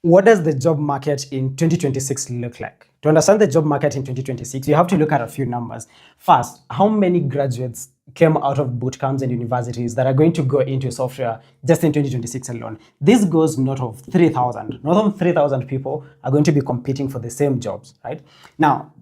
What does the job market in 2026 look like? To understand the job market in 2026, you have to look at a few numbers. First, how many graduates came out of boot camps and universities that are going to go into software just in 2026 alone? This goes north of 3,000. North of 3,000 people are going to be competing for the same jobs, right? Now,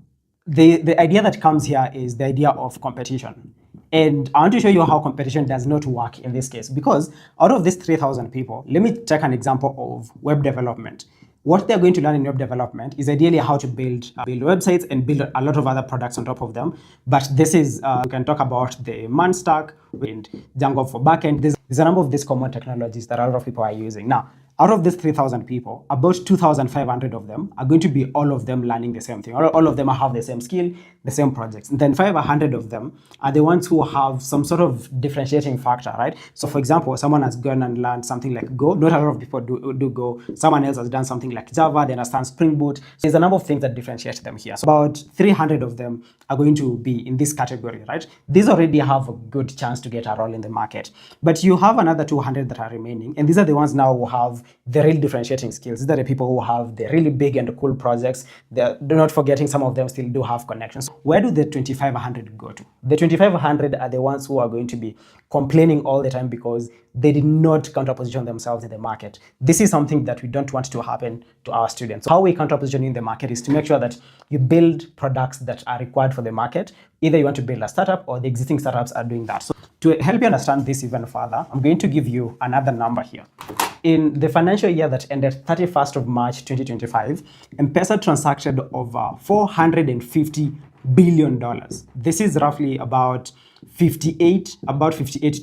the idea that comes here is the idea of competition. And I want to show you how competition does not work in this case, because out of these 3,000 people, let me take an example of web development. What they're going to learn in web development is ideally how to build websites and build a lot of other products on top of them. But this is, we can talk about the man stack and Django for backend. There's a number of these common technologies that a lot of people are using. Now, out of these 3,000 people, about 2,500 of them are going to be all of them learning the same thing. All of them have the same skill, the same projects. And then 500 of them are the ones who have some sort of differentiating factor, right? So for example, someone has gone and learned something like Go. Not a lot of people do Go. Someone else has done something like Java, they understand Spring Boot. So there's a number of things that differentiate them here. So about 300 of them are going to be in this category, right? These already have a good chance to get a role in the market. But you have another 200 that are remaining. And these are the ones now who have the real differentiating skills. These are the people who have the really big and cool projects. They're not forgetting, some of them still do have connections. Where do the 2,500 go to? The 2,500 are the ones who are going to be complaining all the time because they did not counterposition themselves in the market. This is something that we don't want to happen to our students. So how we counterposition in the market is to make sure that you build products that are required for the market. Either you want to build a startup or the existing startups are doing that. So to help you understand this even further, I'm going to give you another number here. In the financial year that ended 31st of March 2025, M-Pesa transacted over $450 billion. This is roughly about 58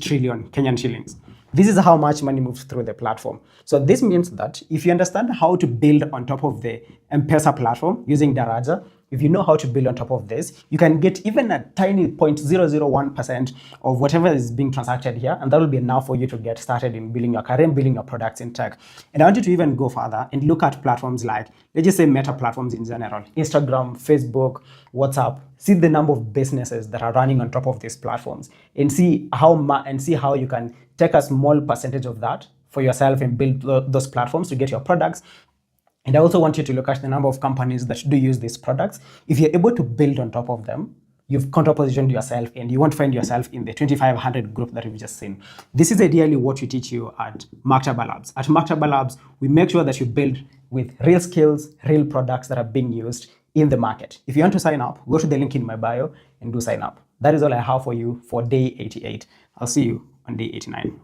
trillion Kenyan shillings. This is how much money moves through the platform. So this means that if you understand how to build on top of the M-Pesa platform using Daraja, if you know how to build on top of this, you can get even a tiny 0.001% of whatever is being transacted here, and that will be enough for you to get started in building your career and building your products in tech. And I want you to even go further and look at platforms like, let's just say meta platforms in general, Instagram, Facebook, WhatsApp. See the number of businesses that are running on top of these platforms, and see how you can take a small percentage of that for yourself and build those platforms to get your products. And I also want you to look at the number of companies that do use these products. If you're able to build on top of them, you've counterpositioned yourself and you won't find yourself in the 2,500 group that we've just seen. This is ideally what we teach you at Mctaba Labs. At Mctaba Labs, we make sure that you build with real skills, real products that are being used in the market. If you want to sign up, go to the link in my bio and do sign up. That is all I have for you for day 88. I'll see you on day 89.